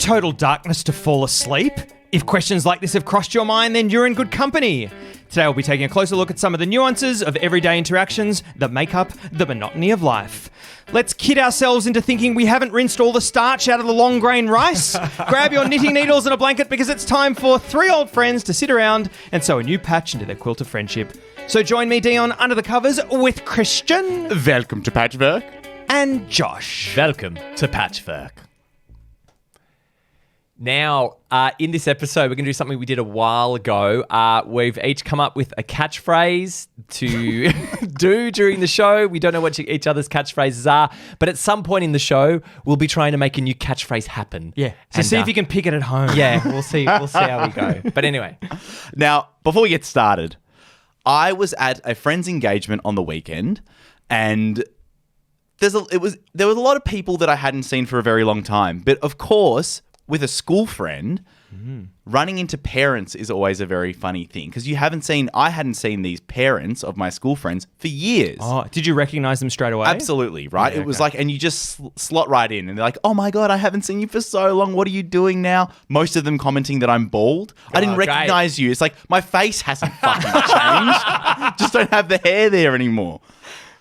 total darkness to fall asleep? If questions like this have crossed your mind, then you're in good company. Today we'll be taking a closer look at some of the nuances of everyday interactions that make up the monotony of life. Let's kid ourselves into thinking we haven't rinsed all the starch out of the long grain rice. Grab your knitting needles and a blanket because it's time for three old friends to sit around and sew a new patch into their quilt of friendship. So join me, Dion, under the covers with Christian. Welcome to Patchwork. And Josh. Welcome to Patchwork. Now, in this episode, we're going to do something we did a while ago. We've each come up with a catchphrase to do during the show. We don't know what each other's catchphrases are, but at some point in the show, we'll be trying to make a new catchphrase happen. Yeah. So see if you can pick it at home. Yeah, we'll see how we go. But anyway. Now, before we get started, I was at a friend's engagement on the weekend, and there was a lot of people that I hadn't seen for a very long time. But of course, with a school friend, running into parents is always a very funny thing because I hadn't seen these parents of my school friends for years. Oh, did you recognize them straight away? Absolutely, right? Yeah, it was okay. like, and you just slot right in and they're like, oh my God, I haven't seen you for so long. What are you doing now? Most of them commenting that I'm bald. I didn't recognize you. It's like, my face hasn't fucking changed. Just don't have the hair there anymore.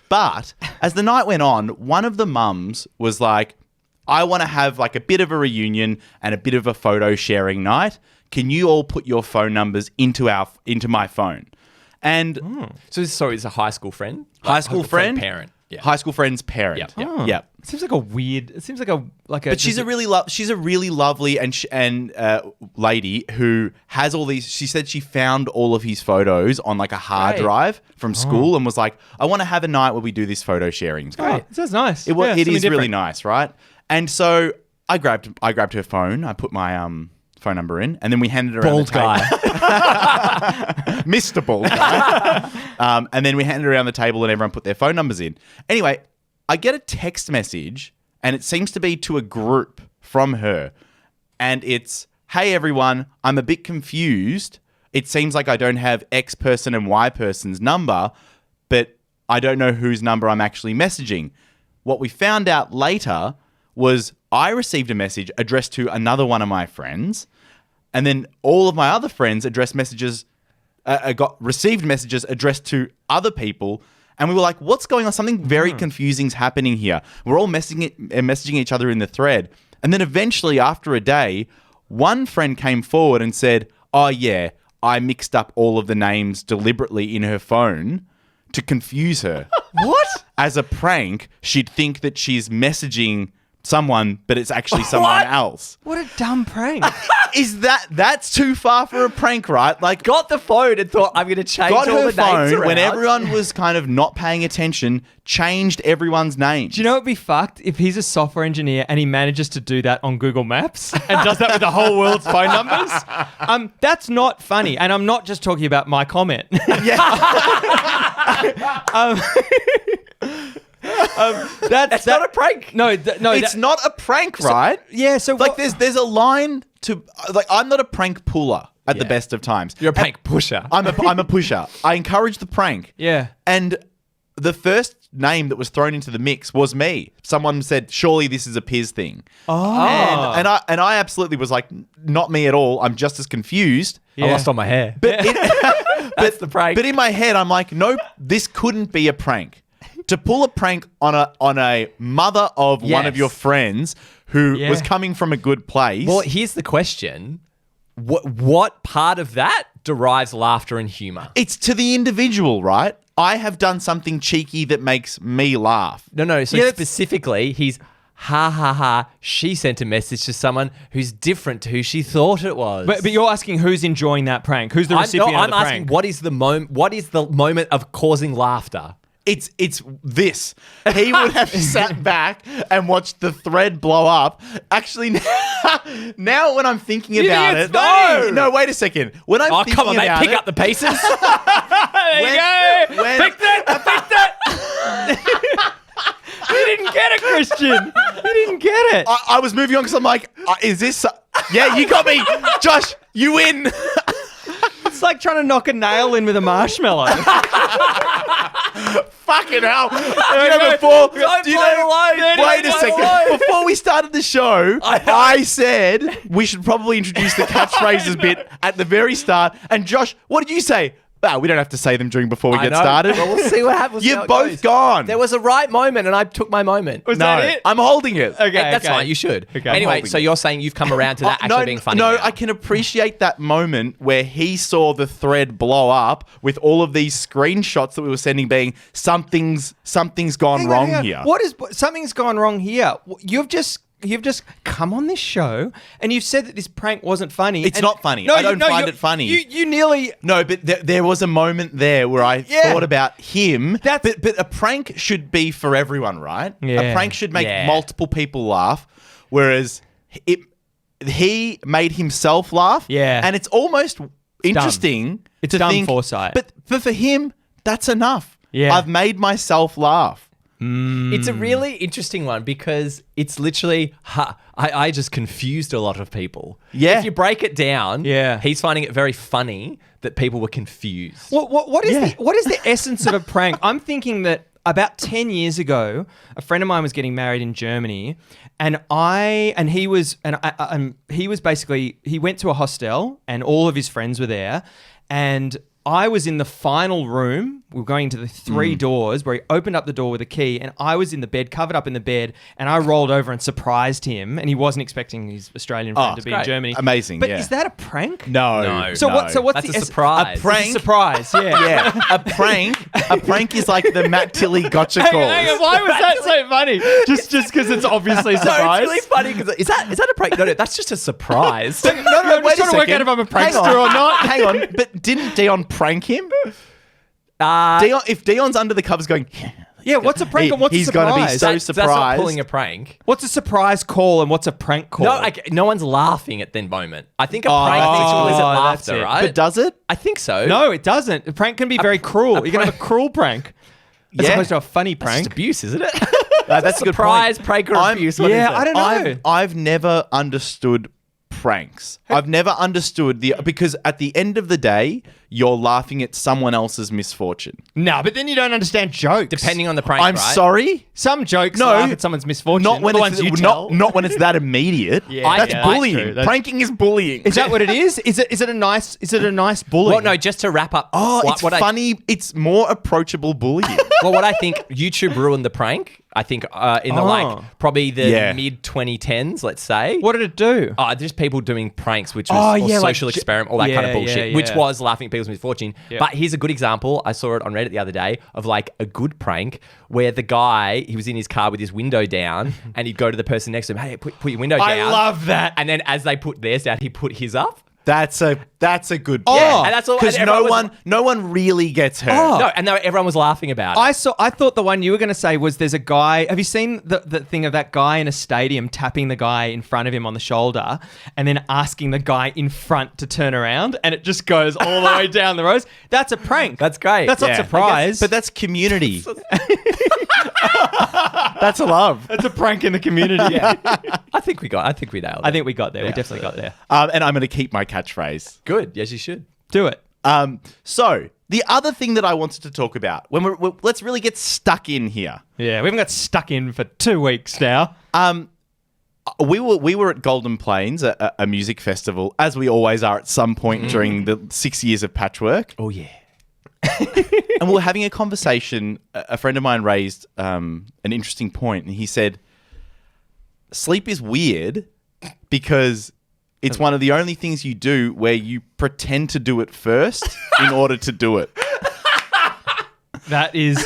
But as the night went on, one of the mums was like, I want to have like a bit of a reunion and a bit of a photo sharing night. Can you all put your phone numbers into my phone? And So it's a high school friend? high school friend, parent. Yeah. high school friend's parent. Yep. Oh. Yeah. It seems like a weird. It seems like a. But she's a really lovely lady who has all these. She said she found all of his photos on like a hard Great. drive from school and was like, I want to have a night where we do this photo sharing. Great. It sounds nice. It Yeah, is something really different. nice, right? And so I grabbed her phone. I put my phone number in, and then we handed it around Bald the table. guy. Mr. Bald guy. And then we handed it around the table, and everyone put their phone numbers in. Anyway, I get a text message, and it seems to be to a group from her, and it's, "Hey everyone, I'm a bit confused. It seems like I don't have X person and Y person's number, but I don't know whose number I'm actually messaging." What we found out later was I received a message addressed to another one of my friends, and then all of my other friends received messages addressed to other people, and we were like, what's going on? Something very confusing's happening here. We're all messaging each other in the thread. And then eventually, after a day, one friend came forward and said, oh yeah, I mixed up all of the names deliberately in her phone to confuse her. What? As a prank, she'd think that she's messaging someone, but it's actually someone else. What a dumb prank. That's too far for a prank, right? Like, Got the phone and thought, I'm going to change all got the her names phone around. when everyone was kind of not paying attention, changed everyone's names. Do you know it'd be fucked if he's a software engineer and he manages to do that on Google Maps and does that with the whole world's phone numbers? That's not funny, and I'm not just talking about my comment. That's not a prank. No, It's not a prank, right? yeah. So Like, there's a line to, like, I'm not a prank puller at the best of times. You're a prank pusher. I'm a pusher. I encourage the prank. Yeah. And the first name that was thrown into the mix was me. Someone said, surely this is a Piz thing. Oh. And I absolutely was like, not me at all. I'm just as confused. Yeah. I lost all my hair. But That's the prank. But in my head, I'm like, no, this couldn't be a prank. To pull a prank on a mother of one of Yes. your friends who Yeah. was coming from a good place. Well, here's the question. What part of that derives laughter and humor? It's to the individual, right? I have done something cheeky that makes me laugh. No. So Yeah, specifically, he's ha ha ha. She sent a message to someone who's different to who she thought it was. But you're asking who's enjoying that prank? Who's the recipient I'm of the asking prank? what is the moment of causing laughter? It's this. He would have sat back and watched the thread blow up. Actually, now when I'm thinking You think about it's it, funny? no, wait a second. When I'm thinking Come on, mate, about pick it, up the pieces. There you go. Pick that. You didn't get it, Christian. You didn't get it. I was moving on because I'm like, is this? Yeah, you got me, Josh. You win. It's like trying to knock a nail in with a marshmallow. Fucking hell. Do you know before? Don't play alone. Wait a Before we started the show, I said we should probably introduce the catchphrases bit at the very start. And Josh, what did you say? Well, we don't have to say them before we get started. Well, we'll see what happens. You've both gone. There was a right moment, and I took my moment. Was that it? I'm holding it. Okay, That's fine. You should. Okay. Anyway, so you're saying you've come around to that actually being funny. No, now. I can appreciate that moment where he saw the thread blow up with all of these screenshots that we were sending being something's gone Hang on, wrong hang on. here. Something's gone wrong here. You've just come on this show and you've said that this prank wasn't funny. It's not funny. I don't find it funny. You nearly... No, but there was a moment there where I thought about him. But a prank should be for everyone, right? Yeah. A prank should make multiple people laugh, whereas he made himself laugh. Yeah. And it's almost interesting. It's to dumb think, foresight. But for him, that's enough. Yeah. I've made myself laugh. It's a really interesting one because it's literally, I just confused a lot of people. Yeah. If you break it down, Yeah. he's finding it very funny that people were confused. What is the essence of a prank? I'm thinking that about 10 years ago, a friend of mine was getting married in Germany, and he went to a hostel, and all of his friends were there, and I was in the final room. We were going to the 3 doors where he opened up the door with a key, and I was in the bed, covered up in the bed, and I rolled over and surprised him, and he wasn't expecting his Australian friend to be in Germany. Amazing, But yeah. is that a prank? No. So what's That's the a surprise. A prank. It's a surprise, yeah. Yeah. A prank is like the Matt Tilley gotcha calls. Why was that so funny? Just because it's obviously a No, surprise? it's really funny because is that a prank? No, that's just a surprise. No, I'm wait just trying a to work second. out if I'm a Hang prankster on. or not. Hang on, but didn't Dion prank him? If Dion's under the covers going, Yeah, what's a prank and what's a he's surprise? gonna be so That's not surprised. pulling a prank. What's a surprise call and what's a prank call? No one's laughing at the moment. I think a prank needs to elicit that's laughter, it. right? But does it? I think so. No, it doesn't. A prank can be very cruel. You can have a cruel prank as Yeah. opposed to a funny It's prank. just abuse, isn't it? That's a good Surprise, point. prank, or I'm- abuse. What is yeah, it? I don't know. I've never understood pranks. I've never understood because at the end of the day, you're laughing at someone else's misfortune. No, but then you don't understand jokes. Depending on the prank, I'm right? sorry. Some jokes No, laugh at someone's misfortune. Not when the it's ones you tell. not when it's that immediate. Yeah, that's yeah, bullying. that's true. That's- Pranking is bullying. Is that what it is? Is it a nice bullying? Well, no, just to wrap up. Oh, it's funny. It's more approachable bullying. What I think YouTube ruined the prank. I think in the probably the Yeah. mid 2010s, let's say. What did it do? Just people doing pranks, which was or like social experiment, all that kind of bullshit, yeah. which was laughing at people's misfortune. Yeah. But here's a good example. I saw it on Reddit the other day of like a good prank where the guy, he was in his car with his window down and he'd go to the person next to him, hey, put your window down. I love that. And then as they put theirs down, he put his up. That's a good. Yeah, and that's all. Because and no everyone was- one really gets hurt. No, and everyone was laughing about it. I thought the one you were going to say was there's a guy. Have you seen the thing of that guy in a stadium tapping the guy in front of him on the shoulder and then asking the guy in front to turn around and it just goes all the way down the road? That's a prank. That's great. That's Yeah. not surprise. But that's community. That's love. That's a prank in the community. I think we nailed it. I think we got there. We definitely got there. And I'm going to keep my catchphrase. Good. Yes, you should. Do it. So the other thing that I wanted to talk about let's really get stuck in here. Yeah, we haven't got stuck in for 2 weeks now. We were at Golden Plains, a music festival, as we always are at some point during the 6 years of Patchwork. Oh, yeah. And we were having a conversation. A friend of mine raised an interesting point, and he said, sleep is weird because it's one of the only things you do where you pretend to do it first in order to do it. That is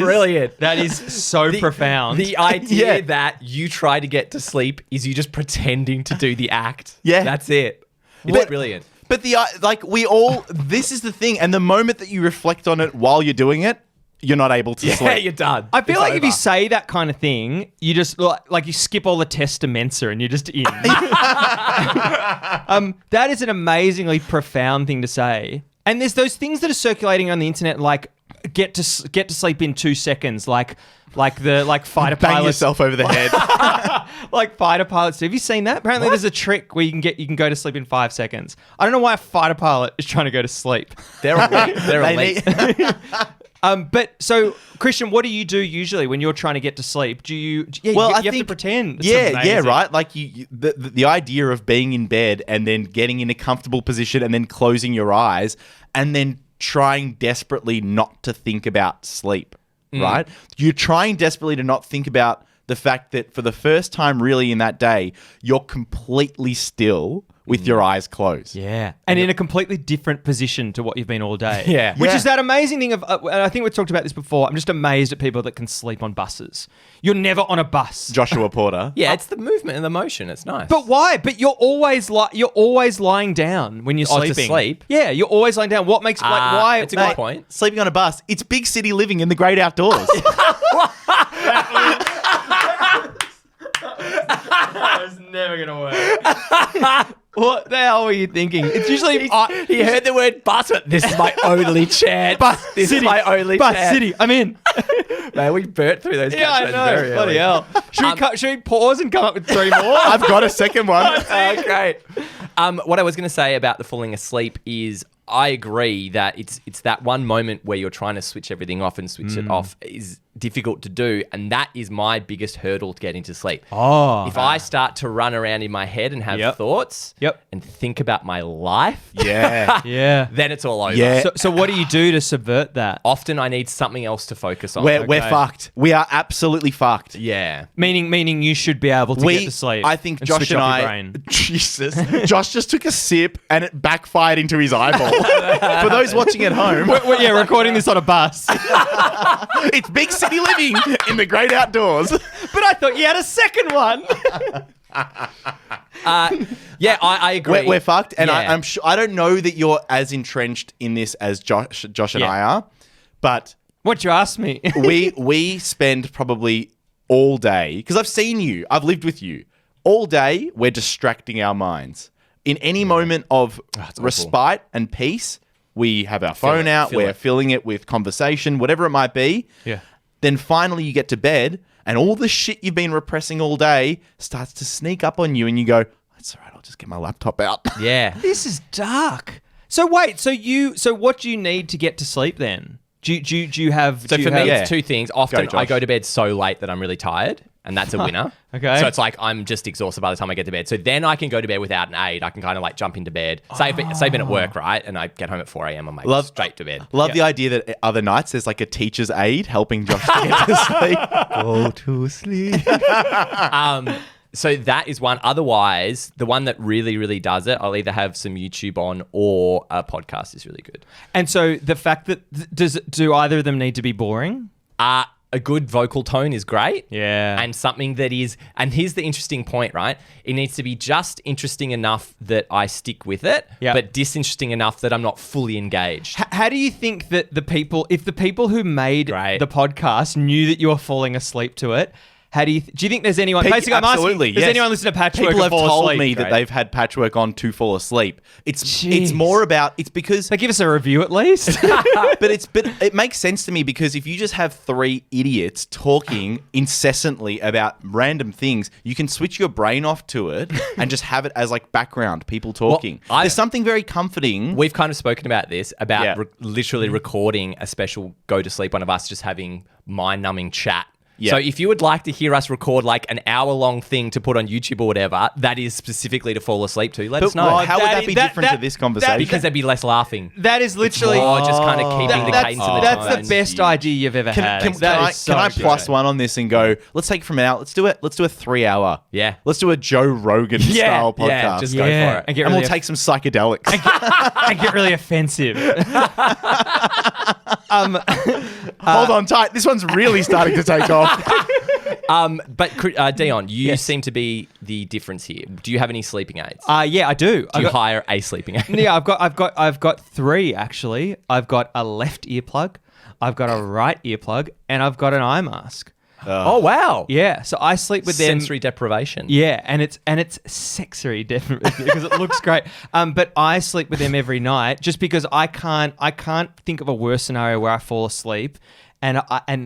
brilliant. That is so profound. The idea Yeah. that you try to get to sleep is you just pretending to do the act. Yeah. That's it. It's brilliant. But this is the thing. And the moment that you reflect on it while you're doing it, you're not able to Yeah, sleep. you're done. I feel It's like if you over. say that kind of thing, you just like you skip all the tests to Mensa and you're just in. That is an amazingly profound thing to say. And there's those things that are circulating on the internet, like get to sleep in 2 seconds, like fighter Bang pilots, yourself over the head. like fighter pilots do. Have you seen that? Apparently, there's a trick where you can go to sleep in 5 seconds. I don't know why a fighter pilot is trying to go to sleep. They're elite. They're They elite. But so, Christian, what do you do usually when you're trying to get to sleep? Do you? Yeah, you have to pretend. It's amazing. Right. Like the idea of being in bed and then getting in a comfortable position and then closing your eyes and then trying desperately not to think about sleep. Right. You're trying desperately to not think about the fact that for the first time, really, in that day, you're completely still with your eyes closed. Yeah. And in a completely different position to what you've been all day. Yeah. Which is that amazing thing of, and I think we've talked about this before, I'm just amazed at people that can sleep on buses. You're never on a bus. Joshua Porter. Yeah, it's the movement and the motion. It's nice. But why? But you're always lying down when you're sleeping. To sleep? Yeah, you're always lying down. What makes why? It's a good point. Sleeping on a bus. It's big city living in the great outdoors. That was never gonna work. What the hell were you thinking? It's usually He heard the word bus, but this is my only chance. This is my only bus chance. city. I'm in. Man, we burnt through those Yeah, I catchphrases know. very Bloody early. hell. Should we pause and come up with 3 more? I've got a second one. Great. What I was going to say about the falling asleep is I agree that it's that one moment where you're trying to switch everything off and switch it off is difficult to do, and that is my biggest hurdle to get into sleep. If I start to run around in my head and have thoughts and think about my life, Yeah. then it's all over. Yeah. So what do you do to subvert that? Often I need something else to focus on. We're fucked. We are absolutely fucked. Yeah. Meaning you should be able to get to sleep. I think Josh switch and off your I. brain. Jesus. Josh just took a sip and it backfired into his eyeball. For those watching at home, We're recording this on a bus. it's big city living in the great outdoors. But I thought you had a second one. I agree. We're fucked, and Yeah. I'm sure. I don't know that you're as entrenched in this as Josh and I are, but What'd you ask me? we spend probably all day, because I've seen you, I've lived with you all day. We're distracting our minds in any moment of respite and peace. We have our phone out. We're filling it with conversation, whatever it might be. Yeah. Then finally you get to bed and all the shit you've been repressing all day starts to sneak up on you and you go, that's all right, I'll just get my laptop out. Yeah. This is dark. So wait, so what do you need to get to sleep then? Do you have? So for me, it's two things. Often Josh. I go to bed so late that I'm really tired, and that's a winner. Okay. So it's like I'm just exhausted by the time I get to bed. So then I can go to bed without an aid. I can kind of like jump into bed. Say been at work, right? And I get home at 4 a.m. I'm like straight to bed. Love the idea that other nights there's like a teacher's aide helping Josh to get to sleep. Go to sleep. So that is one. Otherwise, the one that really, really does it, I'll either have some YouTube on or a podcast is really good. And so the fact that do either of them need to be boring? A good vocal tone is great. Yeah. And something that is, and here's the interesting point, right? It needs to be just interesting enough that I stick with it, but disinteresting enough that I'm not fully engaged. How do you think that if the people who made the podcast knew that you were falling asleep to it, do you think there's anyone? Basically, I'm asking, does anyone listen to Patchwork? People and have fall told asleep? me that they've had Patchwork on to fall asleep. It's more about because they give us a review at least. but it makes sense to me because if you just have 3 idiots talking incessantly about random things, you can switch your brain off to it and just have it as like background people talking. There's something very comforting. We've kind of spoken about this literally recording a special go to sleep one of us just having mind-numbing chat. Yeah. So if you would like to hear us record like an hour-long thing to put on YouTube or whatever, that is specifically to fall asleep to, let us know. How would that be different to this conversation? Because there'd be less laughing. That is literally Or just kind of keeping the cadence of the That's tones. the best idea you've ever had. Can I plus one on this and go, let's take it from an hour. Let's do a 3-hour. Yeah. Let's do a Joe Rogan style podcast. Yeah, just go for it. And we'll take some psychedelics. and get really offensive. Hold on tight. This one's really starting to take off. But Dion, you seem to be the difference here. Do you have any sleeping aids? Yeah, I do. Do you hire a sleeping aid? Yeah, I've got 3 actually. I've got a left earplug, I've got a right earplug, and I've got an eye mask. Oh wow! Yeah, so I sleep with them. Sensory deprivation. Yeah, and it's sexy definitely because it looks great. But I sleep with them every night just because I can't think of a worse scenario where I fall asleep, and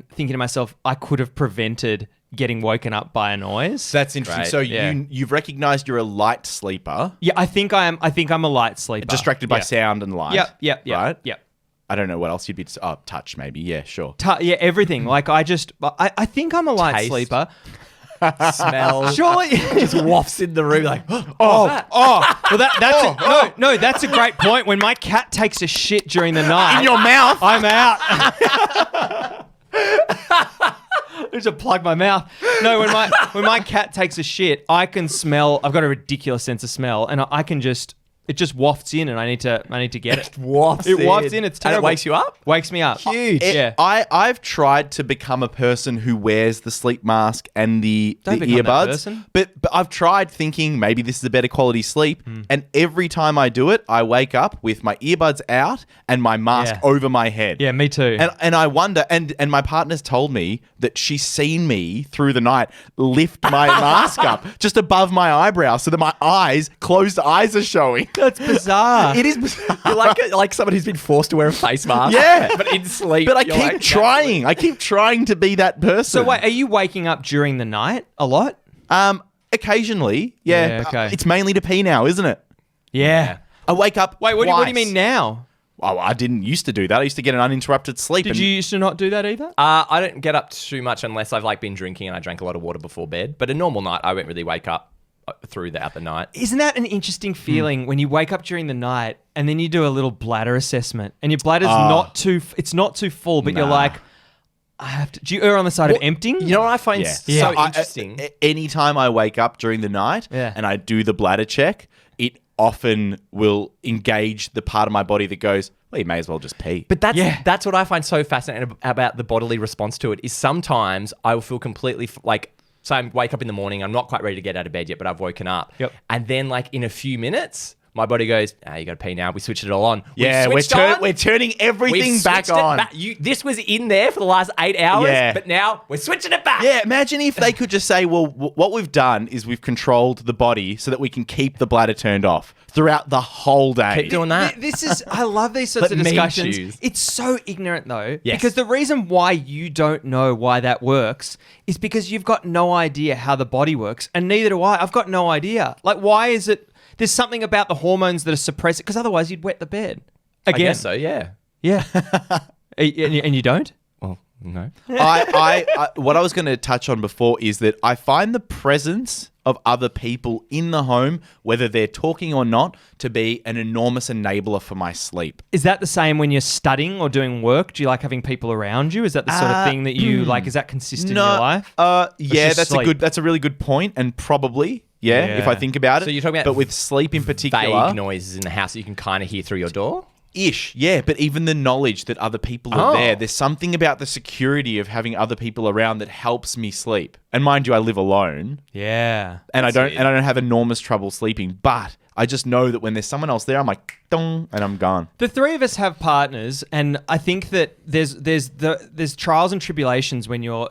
thinking to myself, I could have prevented getting woken up by a noise. That's interesting. Right. So Yeah. you've recognized you're a light sleeper. Yeah, I think I'm a light sleeper. Distracted by sound and light. Yep. Right? Yep. I don't know what else you'd be. Touch maybe. Yeah, sure. Yeah, everything. Like I think I'm a light Taste. sleeper. Smell. Surely. Just wafts in the room like, Well, that's a great point. When my cat takes a shit during the night, In your mouth. I'm out. I just plug my mouth. No, when my cat takes a shit, I can smell. I've got a ridiculous sense of smell, and I can just. It just wafts in, and I need to get it. wafts It wafts in. It's terrible. And it wakes you up? Wakes me up. Huge. Yeah. I've tried to become a person who wears the sleep mask and the Don't become that earbuds, person. but I've tried thinking maybe this is a better quality sleep, and every time I do it, I wake up with my earbuds out and my mask Yeah. over my head. Yeah, me too. And I wonder, and my partner's told me that she's seen me through the night lift my mask up just above my eyebrow so that my closed eyes are showing. That's bizarre. It is bizarre. You're like someone who's been forced to wear a face mask. Yeah. But in sleep. But I you're keep like, trying. I keep trying to be that person. So wait, are you waking up during the night a lot? Occasionally, yeah. Yeah, okay. It's mainly to pee now, isn't it? Yeah. I wake up. Wait, what do you twice. mean now? Oh, I didn't used to do that. I used to get an uninterrupted sleep. Did you used to not do that either? I don't get up too much unless I've like been drinking and I drank a lot of water before bed. But a normal night, I won't really wake up throughout the night. Isn't that an interesting feeling when you wake up during the night and then you do a little bladder assessment and your bladder's not too full, but you're like, I have to. Do you err on the side of emptying? You know what I find so I- interesting? Anytime I wake up during the night and I do the bladder check, it often will engage the part of my body that goes, well, you may as well just pee. But that's what I find so fascinating about the bodily response to it is sometimes I will feel completely so I wake up in the morning, I'm not quite ready to get out of bed yet, but I've woken up. Yep. And then like in a few minutes, my body goes, you got to pee now. We switched it all on. yeah, we're turning everything back on. This was in there for the last 8 hours, Yeah. but now we're switching it back. Yeah, imagine if they could just say, well, what we've done is we've controlled the body so that we can keep the bladder turned off throughout the whole day. Keep doing that. I love these sorts Let of me discussions. choose. It's so ignorant though. Yes. Because the reason why you don't know why that works is because you've got no idea how the body works. And neither do I. I've got no idea. Like, why is it, there's something about the hormones that are suppressed, because otherwise you'd wet the bed. I guess so, yeah. Yeah. And you don't? Well, no. What I was going to touch on before is that I find the presence of other people in the home, whether they're talking or not, to be an enormous enabler for my sleep. Is that the same when you're studying or doing work? Do you like having people around you? Is that the sort of thing that you like? Is that consistent in your life? Yeah, just that's a really good point, and probably if I think about it. So you're talking about but with sleep in particular, vague noises in the house that you can kind of hear through your door? yeah, but even the knowledge that other people are there's something about the security of having other people around that helps me sleep. And mind you, I live alone. Yeah. And I don't have enormous trouble sleeping, but I just know that when there's someone else there, I'm like, dong, and I'm gone. The three of us have partners, and I think that there's trials and tribulations when you're,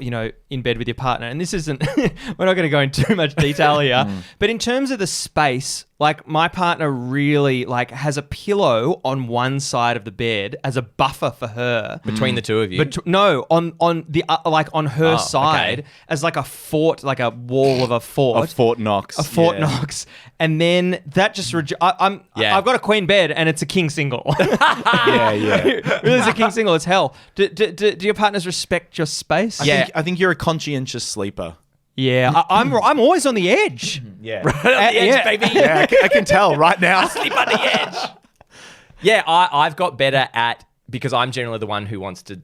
in bed with your partner. And this isn't, we're not going to go into too much detail here, but in terms of the space, like my partner really has a pillow on one side of the bed as a buffer for her. Between the two of you? No, on the on her side okay. as like a fort, like a wall of a fort. A Fort Knox. A Fort Knox. And then that just... I've got a queen bed and it's a king single. Yeah. Really, it's a king single. It's hell. Do your partners respect your space? I think you're a conscientious sleeper. Yeah. I'm always on the edge. Yeah. Right on the edge, baby. Yeah, I can tell right now. Sleep on the edge. Yeah, I've got better at, because I'm generally the one who wants to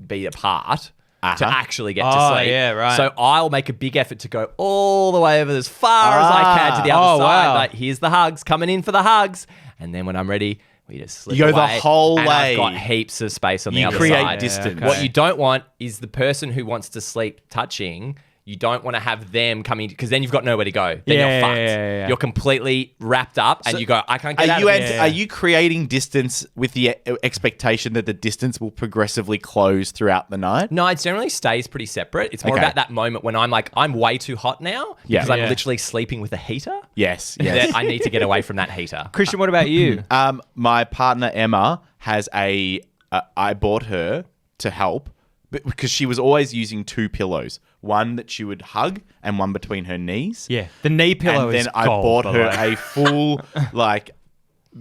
be apart to actually get to sleep. Yeah, right. So I'll make a big effort to go all the way over as far as I can to the other side. Wow. Like, here's the hugs, coming in for the hugs. And then when I'm ready, we just slip You go the away, whole and way. I've got heaps of space on the You other create side. distance. okay. What you don't want is the person who wants to sleep touching. You don't want to have them coming, because then you've got nowhere to go. Then you're fucked. Yeah. You're completely wrapped up, and you go, I can't get out of this. Are you creating distance with the expectation that the distance will progressively close throughout the night? No, it generally stays pretty separate. It's more about that moment when I'm like, I'm way too hot now because I'm literally sleeping with a heater. Yes. That I need to get away from that heater. Christian, what about you? My partner Emma has I bought her to help, because she was always using two pillows, one that she would hug and one between her knees. Yeah, the knee pillow And is then I gold, bought by the her way. a full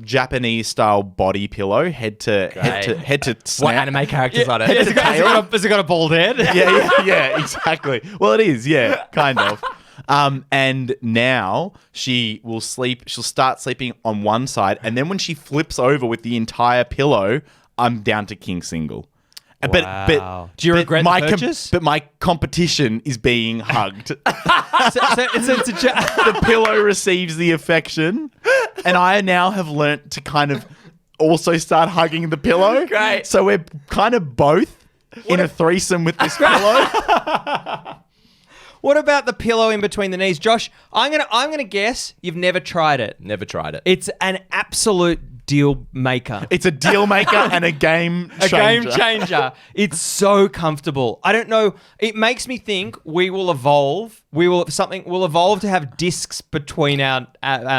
Japanese style body pillow, head to What snap. anime characters on it? Has it got a bald head? Yeah, exactly. Well, it is, yeah, kind of. And now she'll start sleeping on one side, and then when she flips over with the entire pillow, I'm down to king single. Wow. Do you regret the purchase? But my competition is being hugged. The The pillow receives the affection, and I now have learnt to kind of also start hugging the pillow. Great. So we're kind of both in a threesome with this pillow. What about the pillow in between the knees, Josh? I'm gonna guess you've never tried it. Never tried it. It's an absolute deal maker. It's a deal maker and a game A changer. game changer. It's so comfortable. I don't know. It makes me think we will evolve. We'll evolve to have discs between our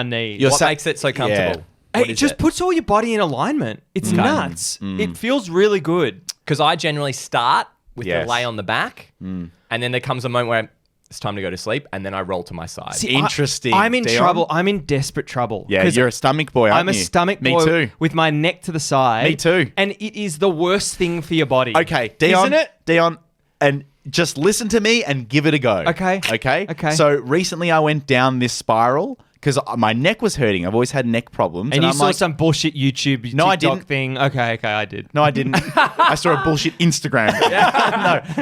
knees. What makes it so comfortable? It just puts all your body in alignment. It's nuts. It feels really good. Because I generally start with Yes. the lay on the back, and then there comes a moment where it's time to go to sleep, and then I roll to my side. See, Interesting, I'm in Dion. trouble. I'm in desperate trouble. Yeah, 'Cause you're a stomach boy, aren't I'm a you? stomach boy Me too. with my neck to the side. Me too. And it is the worst thing for your body. Okay, Dion. Isn't it? Dion, and just listen to me and give it a go. Okay. Okay? Okay. So recently I went down this spiral because my neck was hurting. I've always had neck problems. And you I'm saw like, some bullshit YouTube No, I TikTok didn't. thing. Okay, I did. No, I didn't. I saw a bullshit Instagram.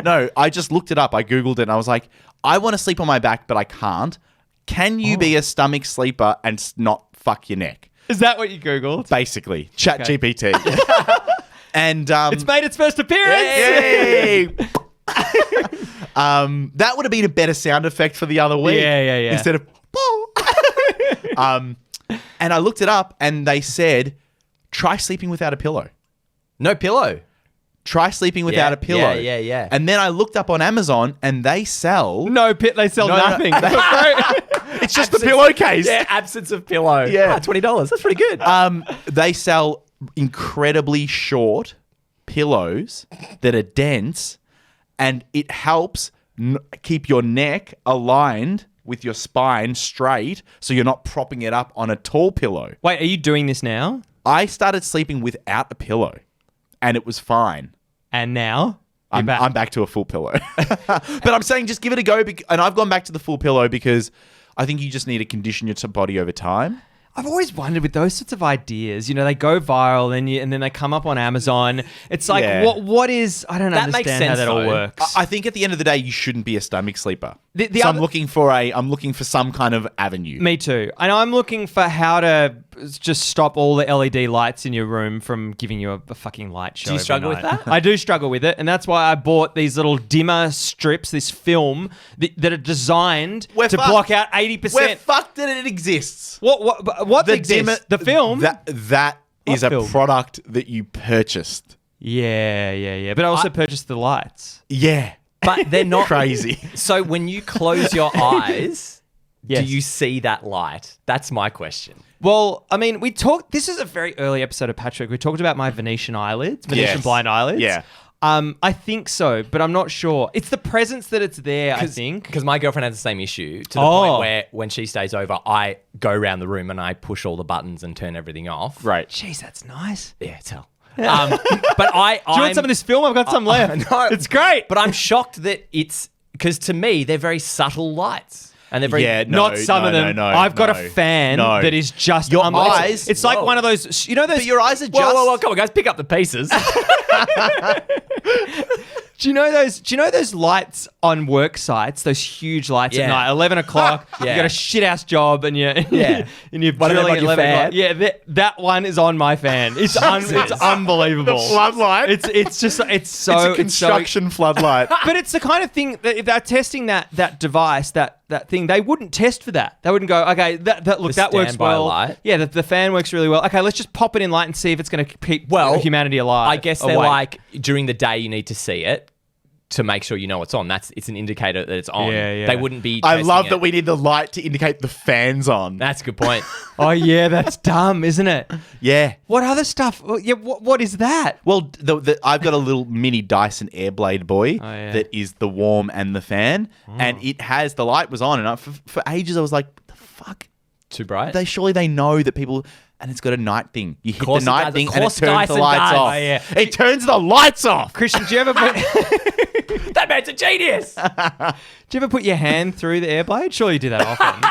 No. I just looked it up. I Googled it and I was like, I want to sleep on my back, but I can't. Can you be a stomach sleeper and not fuck your neck? Is that what you Googled? Basically. Chat GPT. And It's made its first appearance. yay! That would have been a better sound effect for the other week. Yeah. Instead of and I looked it up and they said, try sleeping without a pillow. No pillow. Try sleeping without a pillow. Yeah. And then I looked up on Amazon and they sell. No, they sell No, no, nothing. It's just the pillowcase. Yeah, absence of pillow. Yeah. $20. That's pretty good. They sell incredibly short pillows that are dense, and it helps keep your neck aligned with your spine straight, so you're not propping it up on a tall pillow. Wait, are you doing this now? I started sleeping without a pillow, and it was fine. And now? I'm back to a full pillow. But I'm saying just give it a go. And I've gone back to the full pillow because I think you just need to condition your body over time. I've always wondered with those sorts of ideas, they go viral and then they come up on Amazon. It's like, Yeah. what is, I don't That makes understand how sense, that all though. works. I think at the end of the day, you shouldn't be a stomach sleeper. The So other- I'm looking for some kind of avenue. Me too. And I'm looking for how to just stop all the LED lights in your room from giving you a fucking light show. Do you every struggle with night. that? I do struggle with it. And that's why I bought these little dimmer strips, this film that are designed We're to fucked. block out 80%. We're fucked that it exists. What exists? The film? That is a film? product that you purchased. Yeah. But I also purchased the lights. Yeah. But they're not Crazy. So when you close your eyes, Yes. do you see that light? That's my question. Well, I mean, this is a very early episode of Patrick. We talked about my Venetian eyelids, Venetian Yes. blind eyelids. Yeah. I think so, but I'm not sure. It's the presence that it's there, I think. Because my girlfriend has the same issue to the Oh. point where when she stays over, I go around the room and I push all the buttons and turn everything off. Right. Jeez, that's nice. Yeah, it's hell. But I Do you want some of this film? I've got some left. No, It's great. But I'm shocked that it's because to me they're very subtle lights and they're very Yeah, Not some of them. I've got a fan that is just Your unbelievable. eyes- It's like Whoa. one of those. Those. But your eyes are just. Whoa, come on, guys, pick up the pieces. Do you know those lights on work sites? Those huge lights at Yeah. night, 11 o'clock. Yeah. You got a shit house job, and you're Yeah. and you're One of them drilling on at your 11 o'clock. fan? Yeah, that one is on my fan. It's it's unbelievable. The floodlight. It's just it's so It's a construction floodlight. But it's the kind of thing that if they're testing that device, that thing, they wouldn't test for that. They wouldn't go, okay, that look, The that works standby well. light? Yeah, the fan works really well. Okay, let's just pop it in light and see if it's going to keep humanity alive. I guess they're awake. like during the day you need to see it to make sure you know it's on. It's an indicator that it's on. Yeah. They wouldn't be. I testing love it. that we need the light to indicate the fan's on. That's a good point. Oh yeah, that's dumb, isn't it? Yeah. What other stuff? Yeah, what is that? Well, I've got a little mini Dyson Airblade boy yeah. that is the warm and the fan, and it has the light was on, and for ages I was like, "What the fuck? Too bright. Surely they know that people." and it's got a night thing. You hit the course it night does. thing Of and it course turns the Dyson lights does. off. Oh, yeah. It turns the lights off. Christian, do you ever put That man's a genius. your hand through the air blade? Sure, you do that often.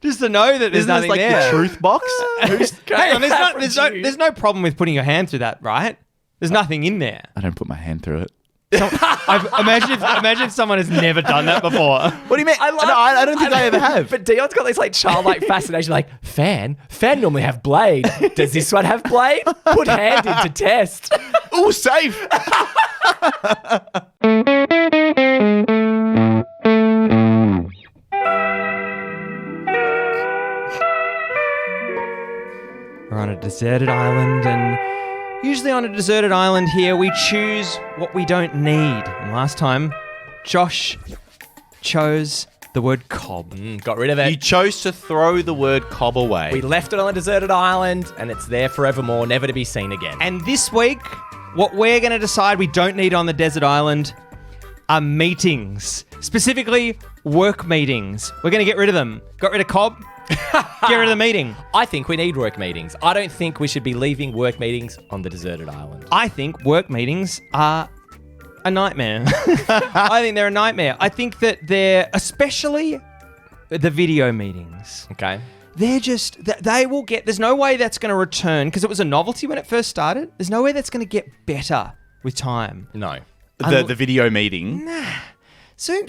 Just to know that there's Isn't this nothing like there. the truth box? Hang on, there's no problem with putting your hand through that, right? There's nothing in there. I don't put my hand through it. Imagine if someone has never done that before. What do you mean? I don't think I ever have. But Dion's got this like childlike fascination, like fan normally have blade. Does this one have blade? Put hand in to test. Ooh, safe. We're on a deserted island, and usually on a deserted island here, we choose what we don't need. And last time, Josh chose the word cob. Got rid of it. You chose to throw the word cob away. We left it on a deserted island, and it's there forevermore, never to be seen again. And this week, what we're going to decide we don't need on the desert island are meetings. Specifically, work meetings. We're going to get rid of them. Got rid of cob. Get rid of the meeting. I think we need work meetings. I don't think we should be leaving work meetings on the deserted island. I think work meetings are a nightmare. I think they're a nightmare. I think that they're, especially the video meetings. Okay. They're just, they will get, there's no way that's going to return, because it was a novelty when it first started. There's no way that's going to get better with time. No. The video meeting. So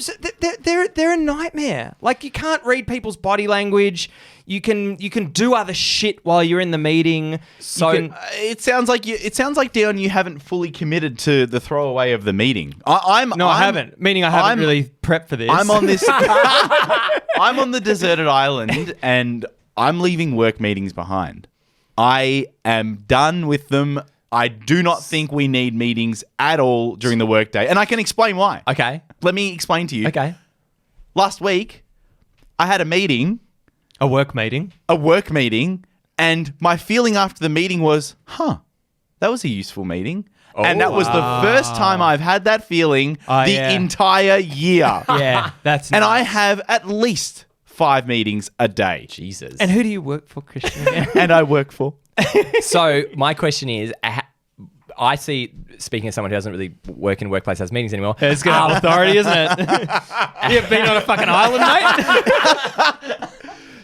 they're a nightmare. Like, you can't read people's body language. You can do other shit while you're in the meeting. So It sounds like Dion, you haven't fully committed to the throwaway of the meeting. I haven't. Meaning I haven't really prepped for this. I'm on this. I'm on the deserted island, and I'm leaving work meetings behind. I am done with them. I do not think we need meetings at all during the workday, and I can explain why. Okay. Let me explain to you. Okay. Last week, I had a meeting, a work meeting. and my feeling after the meeting was, that was a useful meeting. And that was the first time I've had that feeling entire year. Yeah, that's And nice. I have at least 5 meetings a day. Jesus. And who do you work for, Christian? And I work for. So my question is, I see, speaking as someone who doesn't really work in workplace has meetings anymore. It's going to have authority, isn't it? You've been on a fucking island, mate?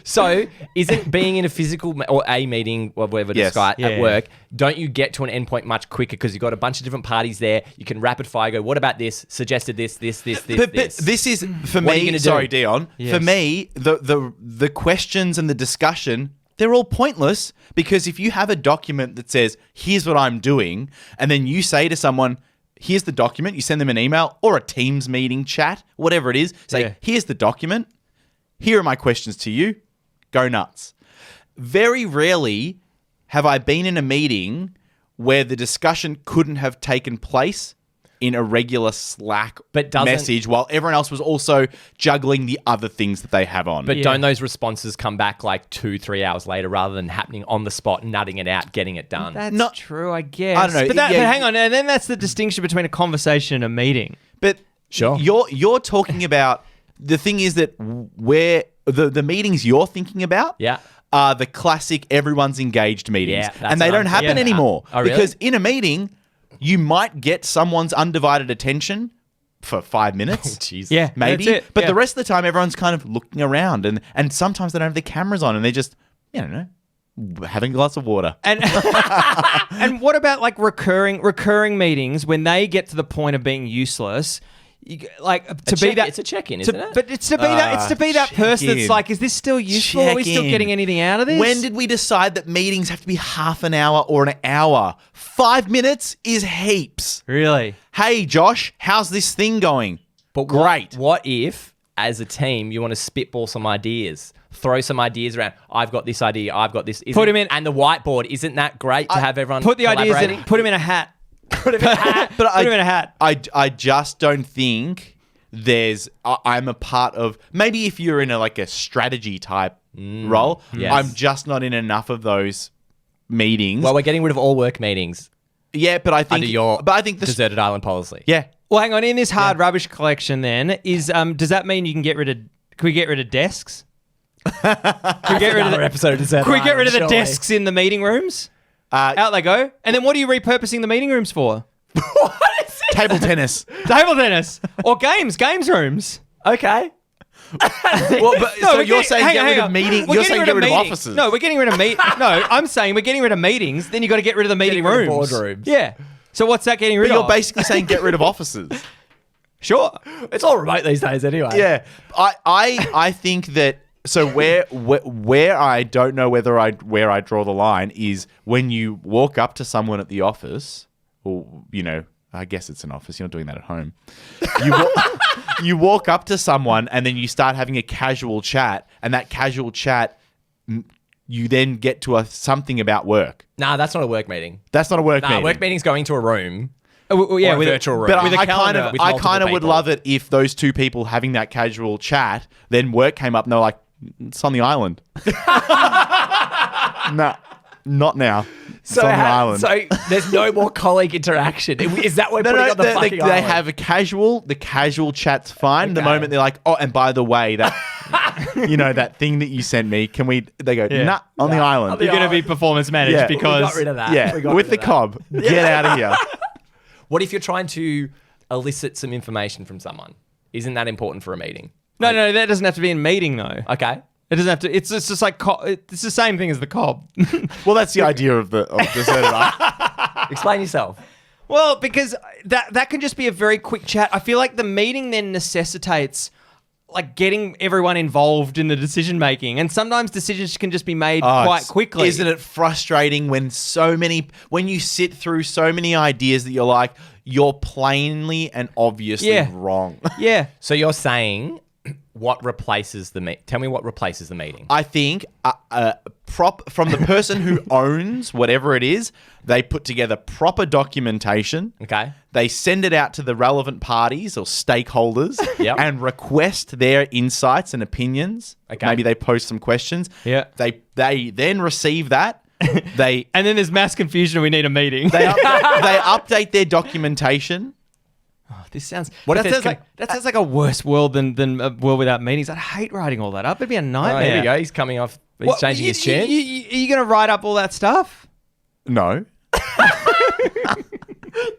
So isn't being in a physical or a meeting or whatever to Yes. describe Yeah. at work, don't you get to an endpoint much quicker because you've got a bunch of different parties there? You can rapid fire go, what about this? Suggested this. But this is, for What are you me, gonna do? sorry, Dion, Yes. for me, the questions and the discussion, they're all pointless, because if you have a document that says, here's what I'm doing, and then you say to someone, here's the document, you send them an email or a Teams meeting, chat, whatever it is, say, here's the document, here are my questions to you, go nuts. Very rarely have I been in a meeting where the discussion couldn't have taken place in a regular Slack message while everyone else was also juggling the other things that they have on. But don't those responses come back like 2-3 hours later rather than happening on the spot, nutting it out, getting it done? That's Not- true, I guess. I don't know. But hang on, and then that's the distinction between a conversation and a meeting. But Sure. you're talking about, the thing is that where the meetings you're thinking about Yeah. are the classic everyone's engaged meetings. Yeah, that's and they what don't I'm happen thinking. anymore. Oh, really? Because in a meeting, you might get someone's undivided attention for 5 minutes. Jesus. Yeah, Maybe. that's it. But Yeah. the rest of the time, everyone's kind of looking around, and sometimes they don't have the cameras on, and they're just, having a glass of water. And and what about like recurring meetings when they get to the point of being useless? It's a check-in, isn't it? But it's to be that person that's check-in. like, is this still useful? Are we still Check-in. getting anything out of this? When did we decide that meetings have to be half an hour or an hour? 5 minutes is heaps. Really? Hey, Josh, how's this thing going? But Great. What if, as a team, you want to spitball some ideas? Throw some ideas around. I've got this idea. I've got this. Put him in. And the whiteboard, isn't that great to have everyone Put the ideas in. collaborating? Put him in a hat. Put him in a hat. But Put him in a hat. I just don't think I'm a part of, maybe if you're in a strategy type role, yes. I'm just not in enough of those meetings. Well, we're getting rid of all work meetings yeah, but I think under your the deserted island policy. yeah. Well, hang on. In this hard rubbish collection, then does that mean you can get rid of? Can we get rid of desks? Can we get rid of Another episode of Dessert Can we get rid of the Island, surely. desks in the meeting rooms? Out they go. And then what are you repurposing the meeting rooms for? What is it? Table tennis. Table tennis or games rooms. Okay. Well, but, so you're saying get rid of meeting. You're saying get rid of offices. No, we're getting rid of No, I'm saying we're getting rid of meetings. Then you got to get rid of the meeting Getting rid rooms. of boardrooms. Yeah. So what's that getting rid But of? you're basically saying get rid of offices. Sure. It's all remote these days anyway. Yeah, I think that. So where I don't know where I draw the line is when you walk up to someone at the office, or I guess it's an office. You're not doing that at home. You walk up to someone and then you start having a casual chat, and that casual chat, you then get to something about work. Nah, that's not a work meeting. That's not a work meeting. Work meeting's going to a room. Yeah, Or a with virtual room. But with a I calendar. with kind multiple of would people. love it if those two people having that casual chat, then work came up and they're like, it's on the island. No, not now. It's on the island. So there's no more colleague interaction. Is that what we're putting on the fucking they island? have the casual chat's fine. The Okay. moment they're like, oh, and by the way, that that thing that you sent me, they go, Yeah. nah, on the island. You're going to be performance managed Yeah. because We got rid of that. Yeah, We got with rid the of that. cob. Get out of here. What if you're trying to elicit some information from someone? Isn't that important for a meeting? No, that doesn't have to be in a meeting though. Okay. It doesn't have to. It's just like it's the same thing as the cob. Well, that's the idea of deserted island. Explain yourself. Well, because that can just be a very quick chat. I feel like the meeting then necessitates like getting everyone involved in the decision making, and sometimes decisions can just be made quite quickly. Isn't it frustrating when you sit through so many ideas that you're like, you're plainly and obviously wrong. Yeah. So you're saying what replaces the meeting? Tell me what replaces the meeting. I think from the person who owns whatever it is, they put together proper documentation. Okay. They send it out to the relevant parties or stakeholders Yep. and request their insights and opinions. Okay. Maybe they post some questions. Yeah. They then receive that. They And then there's mass confusion and we need a meeting. they update their documentation. This sounds What that if sounds there's like that sounds like a worse world than a world without meetings. I'd hate writing all that up. It'd be a Oh, nightmare. here we go. He's coming off. He's What, changing his tune. Are you going to write up all that stuff? No.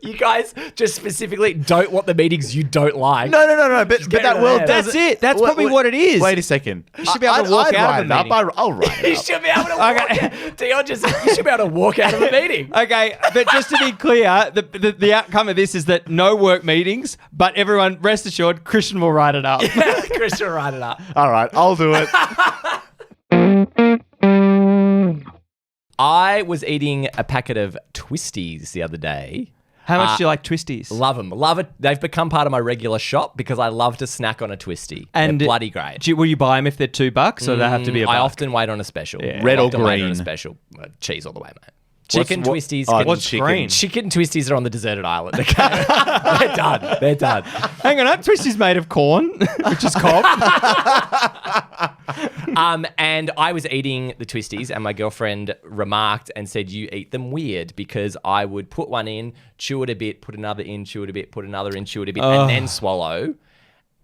You guys just specifically don't want the meetings you don't like. No. But get that rid of world that. doesn't. That's it. That's probably what it is. Wait a second. You should be able to walk out of a meeting. I'll write You it up. should be able to walk. Dion just said you should be able to walk out of the meeting. Okay, but just to be clear, the outcome of this is that no work meetings, but everyone rest assured, Christian will write it up. Christian, write it up. All right, I'll do it. I was eating a packet of Twisties the other day. How much do you like Twisties? Love them. Love it. They've become part of my regular shop because I love to snack on a Twistie. And they're bloody great. Will you buy them if they're $2 or they have to be a buck? I often wait on a special. Red or Often wait on green? a special. Cheese all the way, mate. Chicken Twisties. What's chicken. green? Chicken Twisties are on the deserted island. Okay? They're done. They're done. Hang on, aren't Twisties made of corn, which is cob? And I was eating the Twisties, and my girlfriend remarked and said, "You eat them weird," because I would put one in, chew it a bit, put another in, chew it a bit, put another in, chew it a bit, and then swallow.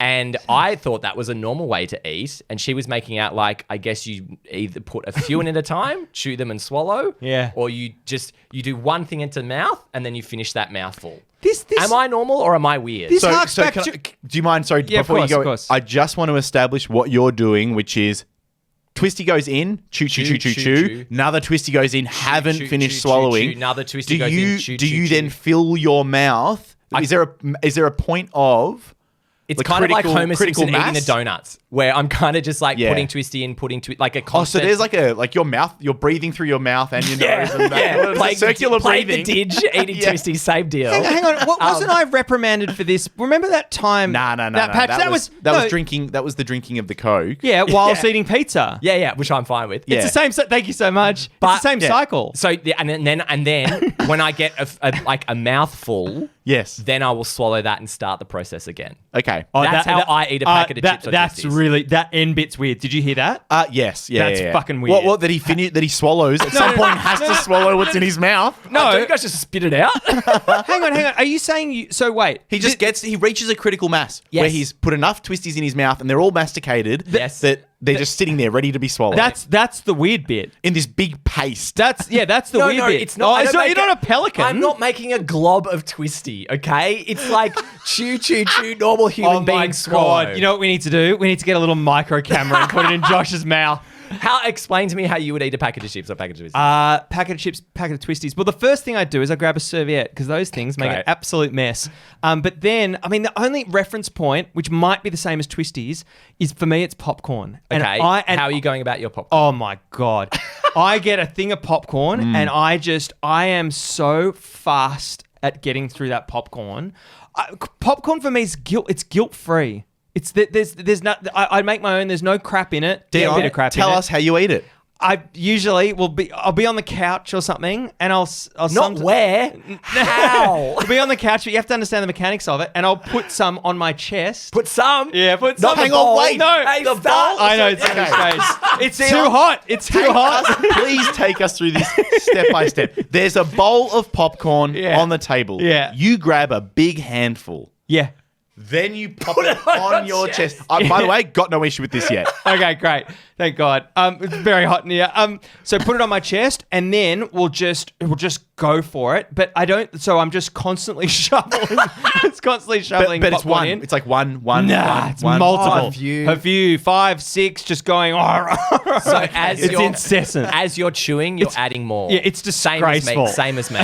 And I thought that was a normal way to eat. And she was making out like, I guess you either put a few in at a time, chew them and swallow. Yeah. Or you do one thing into the mouth and then you finish that mouthful. This Am I normal or am I weird? This harks back do to... you mind? Sorry, Yeah, of before course, you of go, course. I just want to establish what you're doing, which is Twisty goes in, chew. Another Twisty goes in, haven't chew, finished chew, swallowing. chew. Another Twisty goes in, chew, Do chew, you chew. then fill your mouth? Is there a point of? It's Like kind of like Homer critical Simpson eating the mass? donuts, where I'm kind of just like Yeah. putting Twisty in, like a Oh, so constant... there's like your mouth. You're breathing through your mouth and your nose. And that. playing circular playing breathing. the didge, eating Yeah. Twisty, same deal. Hang on, wasn't I reprimanded for this? Remember that time? No. That patch, that was drinking. That was the drinking of the Coke. Yeah, whilst eating pizza. Yeah, which I'm fine with. Yeah. It's the same. Thank you so much. It's the same cycle. So and then when I get a mouthful, Yes. then I will swallow that and start the process again. Okay. That's how I eat a packet of chips or That's Twisties. really that end bit's weird. Did you hear that? Yes. Yeah. That's yeah. fucking weird. What that he that he swallows at some point has to swallow what's in his mouth. No, don't you guys just spit it out? Hang on. Are you saying you? So wait. He reaches a critical mass Yes. where he's put enough Twisties in his mouth and they're all masticated. Yes. That They're just sitting there ready to be swallowed. That's the weird bit. in this big paste. That's the No, weird no, bit. it's not. I don't make You're not a pelican. I'm not making a glob of twisty, okay? It's like chew, normal human being swallow. You know what we need to do? We need to get a little micro camera and put it in Josh's mouth. Explain to me how you would eat a packet of chips or packet of twisties. Packet of chips, packet of twisties. Well, the first thing I do is I grab a serviette because those things make an Great. absolute mess. But then, I mean, the only reference point, which might be the same as twisties, is for me it's popcorn. And Okay, how are you going about your popcorn? Oh my God. I get a thing of popcorn and I am so fast at getting through that popcorn. Popcorn for me is it's guilt free. It's that there's not. I make my own. There's no crap in it. Dion, A bit of crap tell in us how you eat it. I usually I'll be on the couch or something, and I'll Not where? How? I'll be on the couch, but you have to understand the mechanics of it, and I'll put some on my chest. Put some. Yeah, put some. hang on, wait. No, Hey, the stop. bowl. I know it's Okay. It's too hot. It's too hot. Please take us through this step by step. There's a bowl of popcorn Yeah. on the table. Yeah. You grab a big handful. Yeah. Then you pop it on your chest. By the way, got no issue with this yet. Okay, great. Thank God. It's very hot in here. So put it on my chest, and then we'll just go for it. But I don't. So I'm just constantly shoveling. It's constantly shoveling. But it's popcorn one. in. It's like one. It's one. multiple. Oh, a few, 5, 6, just going. So as it's you're incessant. As you're chewing, you're adding more. Yeah, it's disgraceful. Same as me.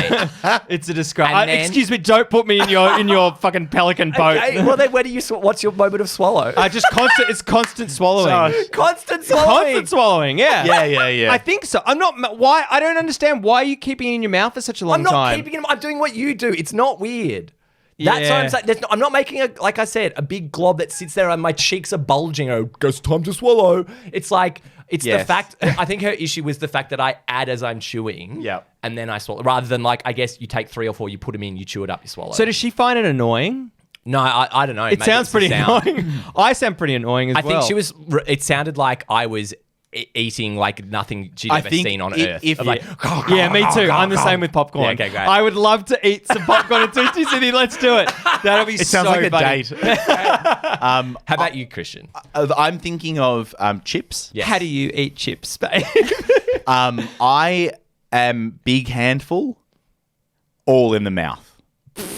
It's a disgrace. And then- Excuse me. Don't put me in your fucking pelican boat. Okay, well then, where do you? What's your moment of swallow? Just constant. It's constant swallowing. Constant swallowing. Constant swallowing. Yeah. Yeah. I think so. I'm not. Why? I don't understand why you keeping it in your mouth for such a long I'm not time. keeping it. I'm doing what you do. It's not weird. That's what I'm Yeah. saying. I'm not making like I said, a big glob that sits there and my cheeks are bulging. Oh, goes time to swallow. It's like the Yes. fact. I think her issue was the fact that I add as I'm chewing. Yep. And then I swallow, rather than like I guess you take 3 or 4, you put them in, you chew it up, you swallow. So does she find it annoying? No, I don't know. It Maybe sounds it's the pretty sound. annoying. I sound pretty annoying as I well. think she was. It sounded like I was eating like nothing she'd I ever think seen on if- Earth. if- Of like, Yeah, me too. I'm the same with popcorn. Yeah, okay, great. I would love to eat some popcorn and Tuesday City. Let's do it. That'll be It sounds like a funny. date. How about you, Christian? I'm thinking of chips. Yes. How do you eat chips, babe? I am big handful, all in the mouth.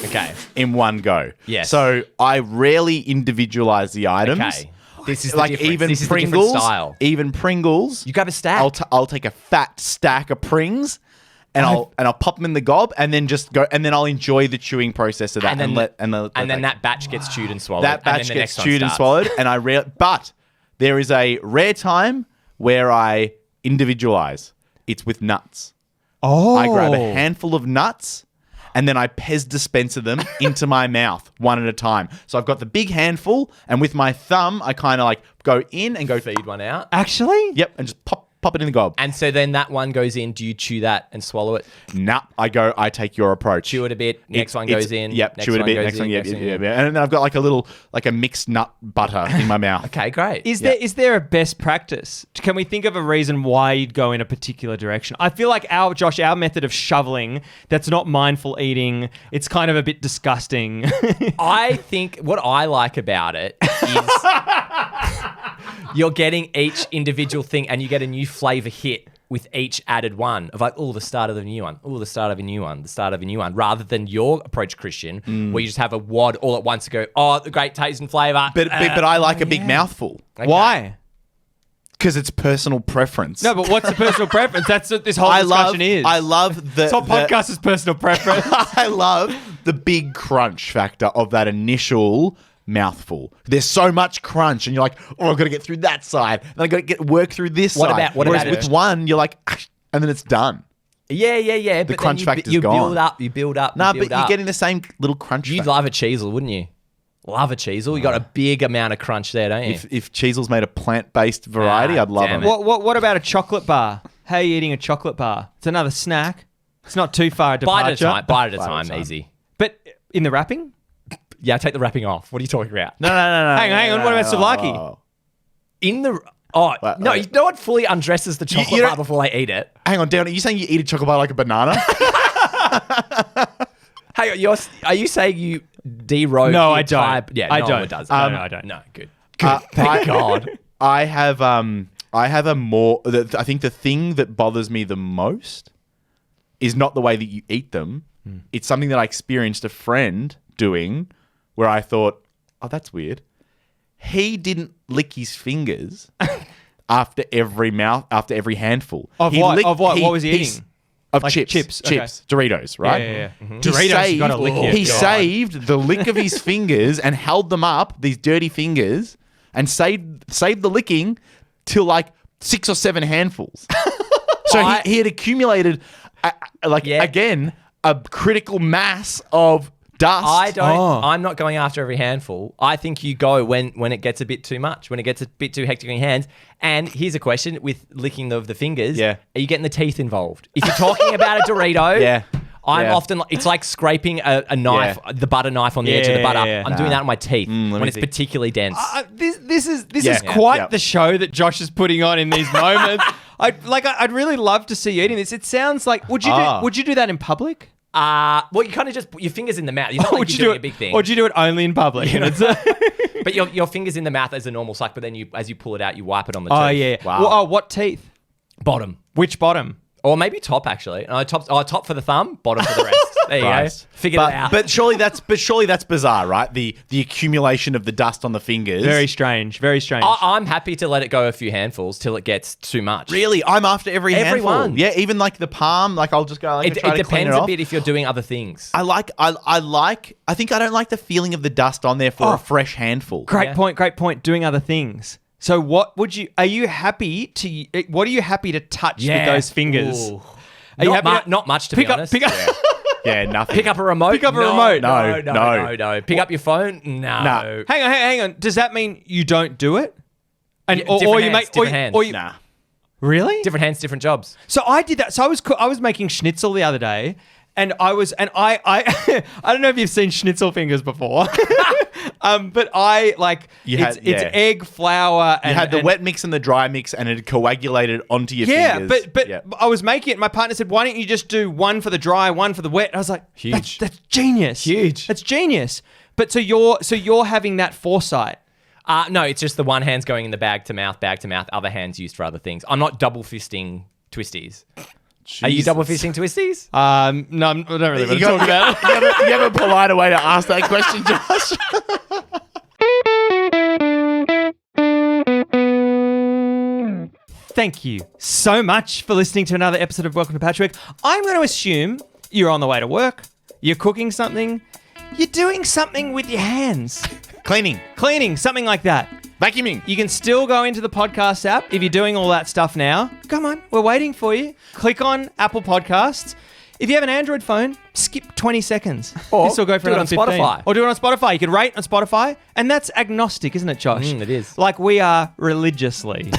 Okay. In one go. Yes. So I rarely individualize the items. Okay. This is the like difference. even This is the different Pringles. style. Even Pringles. You grab a stack. I'll take a fat stack of Prings, and I'll pop them in the gob, and then just go, and then I'll enjoy the chewing process of that, And then- let then that batch gets chewed and swallowed. that and then batch the gets next one chewed and starts. swallowed, and but there is a rare time where I individualize. It's with nuts. Oh. I grab a handful of nuts and then I Pez dispenser them into my mouth one at a time. So I've got the big handful, and with my thumb, I kind of like go in and go Feed one out. Actually? Yep, and just pop it in the gob. And so then that one goes in. Do you chew that and swallow it? Nah, I take your approach. Chew it a bit. Next one It's- goes in. Yep, Next chew it a one bit. goes Next one, in, yeah, next one, yeah. And then I've got like a mixed nut butter in my mouth. Okay, great. Is there a best practice? Can we think of a reason why you'd go in a particular direction? I feel like our method of shoveling, that's not mindful eating. It's kind of a bit disgusting. I think what I like about it is you're getting each individual thing and you get a new flavor hit with each added one of like, oh, the start of the new one. Oh, the start of a new one. The start of a new one. Rather than your approach, Christian, where you just have a wad all at once to go, oh, the great taste and flavor. But I like a big mouthful Okay. Why? because it's personal preference. No, but what's the personal preference? That's what this whole I discussion love is. I love the This whole podcast is personal preference. I love the big crunch factor of that initial mouthful. There's so much crunch, and you're like, "Oh, I've got to get through that side, and I got to work through this What side." about- what Whereas about with it? one, you're like, and then it's done. Yeah. But crunch then factor's you gone. build up, you build up. Nah, you build but you're up. getting the same little crunch. You'd factor. love a cheesel, wouldn't you? Love a cheesel. You got a big amount of crunch there, don't you? If Cheesel's made a plant-based variety, Ah, I'd love damn them. it. What about a chocolate bar? How are you eating a chocolate bar? It's another snack. It's not too far a departure. Bite at a time. Bite at a Bite at a time. time. Easy. But in the wrapping? Yeah, take the wrapping off. What are you talking about? No. Hang on. What about souvlaki? Oh. In the Wait. no one fully undresses the chocolate you bar don't- before they eat it. Hang on, Darren. Are you saying you eat a chocolate bar like a banana? Hey, are you saying you de-robe? No, the I don't. entire- Yeah, I no don't. one does. No, I don't. No, good. Thank I- God. I have a more. I think the thing that bothers me the most is not the way that you eat them. It's something that I experienced a friend doing, where I thought, "Oh, that's weird." He didn't lick his fingers after every handful. Of He what? licked- Of what? What was he he's- eating? Of Like chips. chips, Chips. Doritos, right? Yeah. Mm-hmm. He Doritos, you saved, gotta lick it. he God. saved the lick of his fingers and held them up, these dirty fingers, and saved the licking till like 6 or 7 handfuls. So he had accumulated, again, a critical mass of dust. I'm not going after every handful. I think you go when it gets a bit too much, when it gets a bit too hectic in your hands. And here's a question with licking of the fingers. Yeah. Are you getting the teeth involved? If you're talking about a Dorito, Yeah. I'm often, it's like scraping a knife, the butter knife on the edge of the butter. Yeah. I'm doing that on my teeth me when it's think. particularly dense. This is Yeah. quite Yeah. the show that Josh is putting on in these moments. I'd really love to see you eating this. It sounds like would you do that in public? Well, you kind of just put your fingers in the mouth. It's not like you're doing a big thing. Or do you do it only in public? And it's But your fingers in the mouth as a normal suck, but then as you pull it out, you wipe it on the oh tooth. yeah. Wow. Well, what teeth? Bottom. Which bottom? Or maybe top, actually. No, top for the thumb, bottom for the rest. There you Christ. go. Figured it out. But surely that's bizarre, right? The accumulation of the dust on the fingers. Very strange. Very strange. I'm happy to let it go a few handfuls till it gets too much. Really, I'm after every handful. one. Yeah, even like the palm. Like I'll just go. Like, It try to clean depends it a off. bit if you're doing other things. I think I don't like the feeling of the dust on there for a fresh handful. Great Yeah. point. Great point. Doing other things. So what are you happy to touch with those fingers? Ooh. Are you happy to- Not much, to Pick be up, honest. pick up. Yeah, nothing. Pick up a remote. Pick up a remote. No. Pick up your phone. No. Hang on. Does that mean you don't do it? And Yeah, different hands, different hands. Nah. Really? Different hands, different jobs. So I did that. So I was making schnitzel the other day, and I I don't know if you've seen schnitzel fingers before, but I like it's egg, flour, and You had the and- wet mix and the dry mix, and it coagulated onto your Yeah, fingers. but Yeah. I was making it. And my partner said, "Why don't you just do one for the dry, one for the wet?" I was like, Huge. That's genius. Huge. That's genius." But so you're having that foresight. No, it's just the one hand's going in the bag to mouth, other hands used for other things. I'm not double fisting twisties. Are you Jesus. double fisting twisties? No, I don't really want to You talk about it. you have a politer way to ask that question, Josh. Thank you so much for listening to another episode of Welcome to Patchwork. I'm going to assume you're on the way to work, you're cooking something, you're doing something with your hands. Cleaning, something like that. Vacuuming. You can still go into the podcast app if you're doing all that stuff now. Come on, we're waiting for you. Click on Apple Podcasts. If you have an Android phone, skip 20 seconds. Or You still go for do it another on 15. Spotify. Or do it on Spotify. You can rate on Spotify, and that's agnostic, isn't it, Josh? It is. Like we are religiously.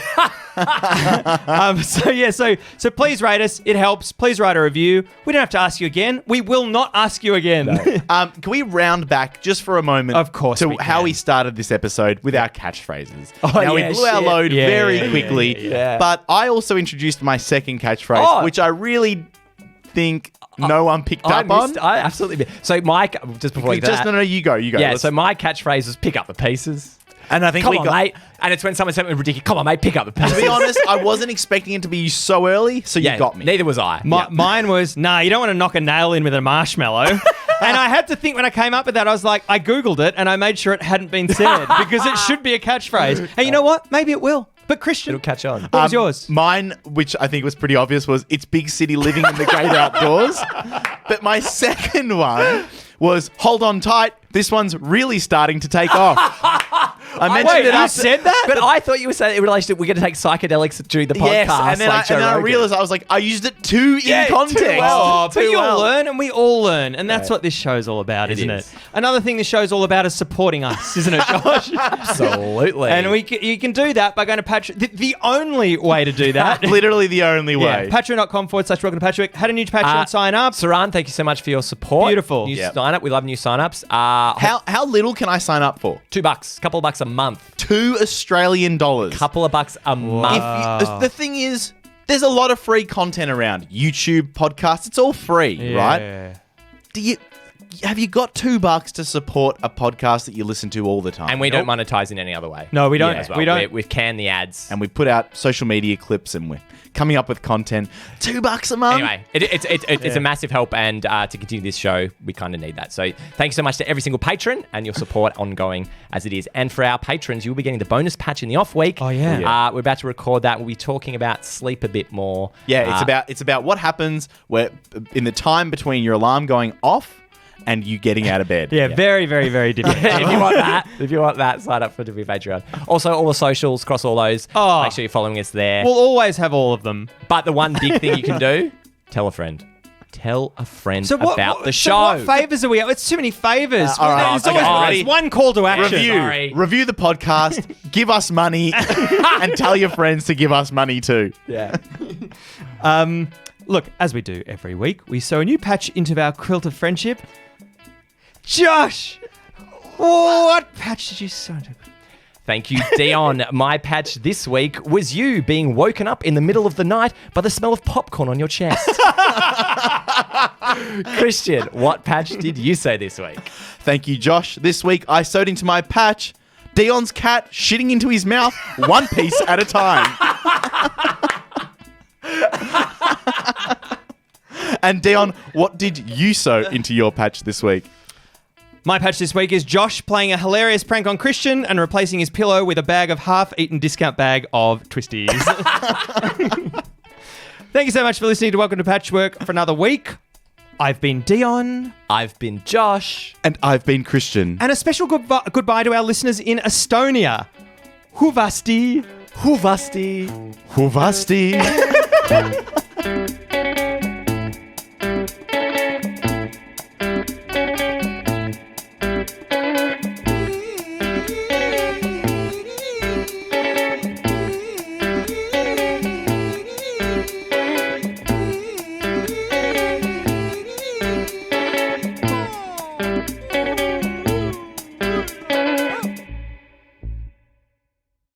So please rate us. It helps. Please write a review. We don't have to ask you again. We will not ask you again. Can we round back just for a moment? Of course to we how can. we started this episode with our catchphrases. Oh, now yeah, we blew our shit. load Yeah, very yeah, quickly, yeah. but I also introduced my second catchphrase, Oh. which I really think no one picked up on. I absolutely missed. So Mike, just before you Just no, you go. Yeah, Let's- so my catchphrase was pick up the pieces. and I think Come we on, got. mate. And it's when someone said something ridiculous. Come on, mate, pick up the pieces. To be honest, I wasn't expecting it to be so early, so you got me. Neither was I. Mine was, you don't want to knock a nail in with a marshmallow. And I had to think when I came up with that, I was like, I Googled it and I made sure it hadn't been said because it should be a catchphrase. And you know what? Maybe it will. But Christian, It'll catch on. what was yours? Mine, which I think was pretty obvious, was it's big city living in the great outdoors. But my second one was hold on tight. This one's really starting to take off. I mentioned Wait, it you after. said that? But I thought you were saying in relation to we're going to take psychedelics during the podcast. Yes, and then, like Joe and then I Rogan. realized I was like, I used it too in context. too well. Oh, but too you'll well. learn and we all learn. And that's what this show's all about, isn't is. it? Another thing this show's all about is supporting us, isn't it, Josh? Absolutely. And you can do that by going to Patreon. The only way to do that. Literally the only Yeah, way. patreon.com/Welcome to Patchwork. Had a new Patreon sign up. Saran, thank you so much for your support. Beautiful. New Yep. sign up. We love new sign ups. How little can I sign up for? $2, couple of bucks a month. $2 Australian. Couple of bucks a month. The thing is, there's a lot of free content around. YouTube, podcasts, it's all free, right? Do have you got $2 to support a podcast that you listen to all the time? And we don't monetize in any other way. No, we don't. As well. We don't. We've canned the ads. And we put out social media clips and we're coming up with content. $2 a month. Anyway, it's a massive help, and to continue this show, we kind of need that. So thanks so much to every single patron and your support ongoing as it is. And for our patrons, you'll be getting the bonus patch in the off week. Oh, yeah. We're about to record that. We'll be talking about sleep a bit more. Yeah, it's about what happens where in the time between your alarm going off and you getting out of bed. Yeah, very, very, very different. If you want that, sign up for the Patreon. Also, all the socials, cross all those. Oh. Make sure you're following us there. We'll always have all of them. But the one big thing you can do, tell a friend. Tell a friend about the show. So what favours are we? It's too many favours. all right, There's always ready? one call to action. Sorry. Review the podcast, give us money, and tell your friends to give us money too. Yeah. Look, as we do every week, we sew a new patch into our quilt of friendship. Josh, what patch did you sew into? Thank you, Dion. My patch this week was you being woken up in the middle of the night by the smell of popcorn on your chest. Christian, what patch did you sew this week? Thank you, Josh. This week I sewed into my patch Dion's cat shitting into his mouth one piece at a time. And Dion, what did you sew into your patch this week? My patch this week is Josh playing a hilarious prank on Christian and replacing his pillow with a bag of half-eaten discount bag of Twisties. Thank you so much for listening to Welcome to Patchwork for another week. I've been Dion. I've been Josh. And I've been Christian. And a special goodbye to our listeners in Estonia. Huvasti. Huvasti. Huvasti.